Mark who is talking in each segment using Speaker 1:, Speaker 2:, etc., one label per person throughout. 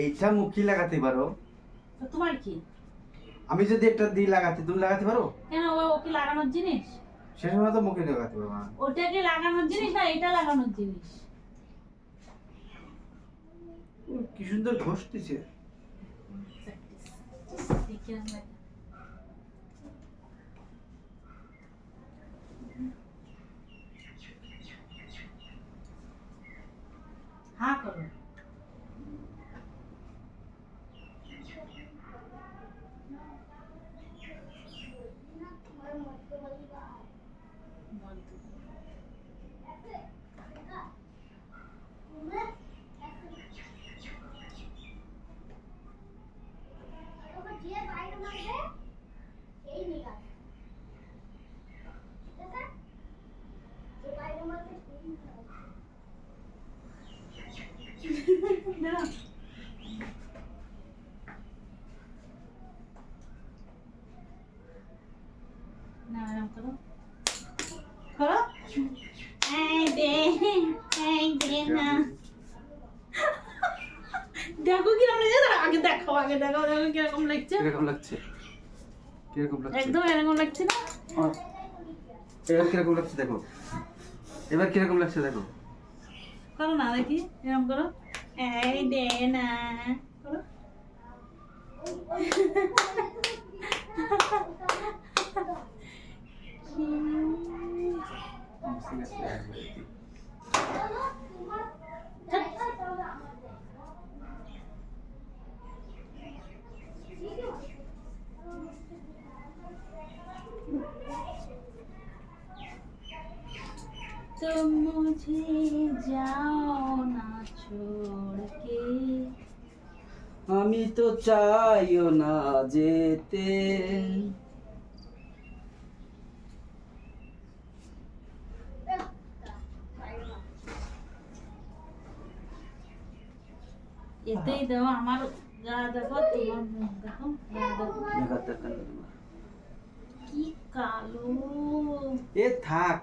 Speaker 1: এইটা মুখে লাগাতে পারো,
Speaker 2: তো তোমার কি?
Speaker 1: আমি যদি একটা দিয়ে লাগাতে, তুমি লাগাতে পারো?
Speaker 2: কেন, ও কি লাগানোর জিনিস?
Speaker 1: সে সময় তো মুখে লাগাতে পারো না।
Speaker 2: ওটা কি লাগানোর জিনিস না এটা লাগানোর জিনিস?
Speaker 1: কি সুন্দর ঘষতেছে।
Speaker 2: হ্যাঁ করো। না এরকম করো, করো। এই দে না। দেখো কিরকম লাগছে, আগে দেখো, দেখো কিরকম লাগছে।
Speaker 1: কিরকম লাগছে? কিরকম লাগছে?
Speaker 2: একদম এরকম লাগছে না?
Speaker 1: এবার কিরকম লাগছে দেখো, এবার কিরকম লাগছে দেখো।
Speaker 2: করো না দেখি, এরকম করো। এই দে না, করো। तुम मुझे जाओ ना छोड़ के,
Speaker 1: আমি তো চাইও না যেতে।
Speaker 2: এতেই দাও আমার গা দেখো, তোমার মুখ দেখো, গা দেখো কি কালো।
Speaker 1: এ থাক।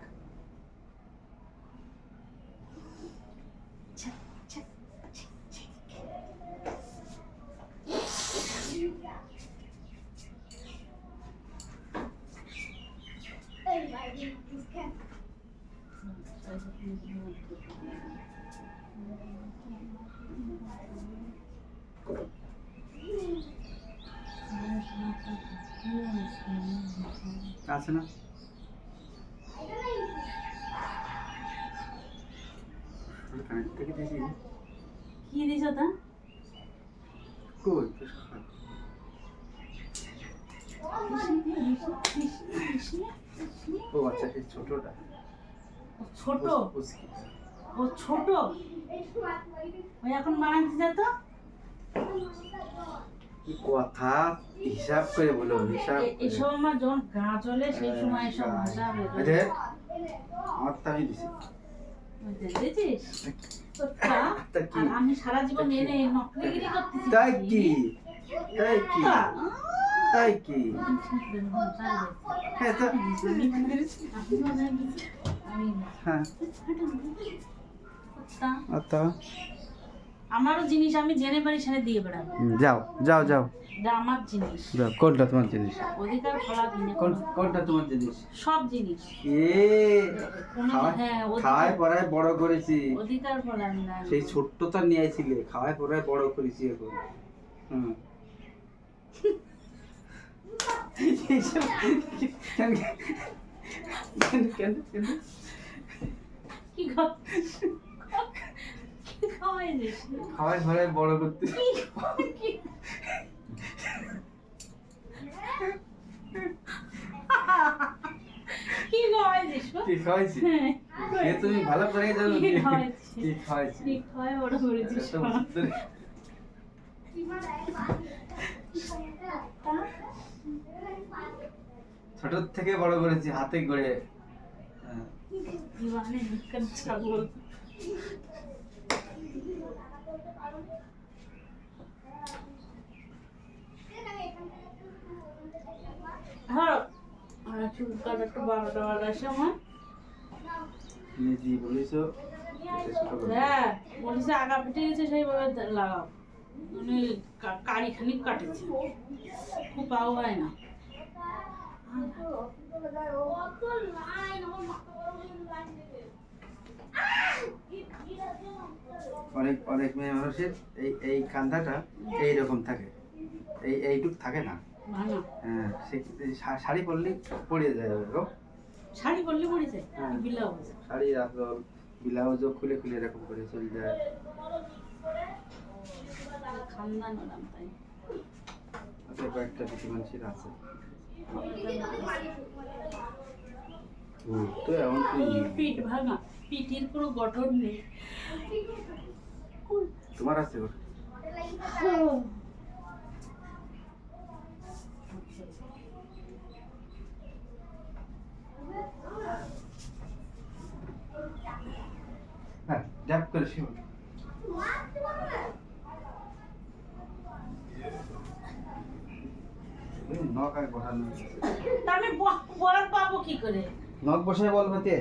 Speaker 1: আছে না?
Speaker 2: কি দিছো তা?
Speaker 1: কই ও আচ্ছা, এই ছোটটা।
Speaker 2: ছোট? ও ছোট, ওই এখন মানাতে যেত।
Speaker 1: কি কথা, হিসাব করে বলো, হিসাব।
Speaker 2: এসব আমার যখন গা চলে সেই সময় এসব ভাষা বেরোয়।
Speaker 1: আমার তাই দিছি।
Speaker 2: দেখেছিস? আর আমি সারা জীবন এনে নকলিগিরি করতেছি।
Speaker 1: তাই কি? তাই কি? তাই কি? হ্যাঁ তো হ্যাঁ আচ্ছা,
Speaker 2: আমারও জিনিস আমি জেনে পারি সেটা দিয়ে বেড়াবো।
Speaker 1: যাও যাও যাও,
Speaker 2: এটা আমার জিনিস।
Speaker 1: যাও। কোনটা তোমার জিনিস?
Speaker 2: অধিকার ফলা কিনে
Speaker 1: কোনটা তোমার জিনিস?
Speaker 2: সব জিনিস।
Speaker 1: হ্যাঁ, খাওয়ায় পড়ায় বড় করেছি।
Speaker 2: অধিকার ফলা না,
Speaker 1: সেই ছোট্টটা নিয়ে আইছিলে, খাওয়ায় পড়ায় বড় করেছি এখন। হুম
Speaker 2: কি
Speaker 1: খাওয়ায় পড়ায় বড় করতে।
Speaker 2: কি খাওয়াইছিস?
Speaker 1: কি খাওয়াইছি? এ তুমি ভালো করেই জানো
Speaker 2: কি
Speaker 1: কি
Speaker 2: খাওয়াইছি?
Speaker 1: কি খাওয়াইছি।
Speaker 2: কি খাওয়াই বড় করেছিস?
Speaker 1: ছোট থেকে বড় করেছি হাতে করে।
Speaker 2: জীবনে দুঃখের ছাগল। হ্যাঁ, আর চুল কাটাটা 12টা বাজার সময়।
Speaker 1: তুমি জি বলেছো।
Speaker 2: হ্যাঁ, বলেছে আগা ফেটে গেছে সেইভাবে লাগাও। মানে কাড়ি খানিক কাটেছে, খুব পাও হয় না।
Speaker 1: অনেক অনেক মেয়ে মানুষের এই কান্ধাটা এইরকম থাকে, এইটুক থাকে না।
Speaker 2: ভাঙা
Speaker 1: হ্যাঁ, শাড়ি পরলে পড়ে যায় এরকম।
Speaker 2: শাড়ি পরলে পড়ে যায়,
Speaker 1: হ্যাঁ।
Speaker 2: ব্লাউজ
Speaker 1: শাড়ি আঁচল ব্লাউজও খুলে খুলে এরকম করে চলে যায়।
Speaker 2: খানদান ওরম তাই।
Speaker 1: আচ্ছা, কয়েকটা বেশি মানুষের আছে। তো এমন
Speaker 2: পিঠ ভাঙা, পিঠের কোনো গঠন নেই।
Speaker 1: তোমার আছে গো? হ্যাঁ, ড্যাপ করে শিব। নখ আর বসানো।
Speaker 2: তা আমি বরাদ পাবো কি করে?
Speaker 1: নখ বসায় বলবে তে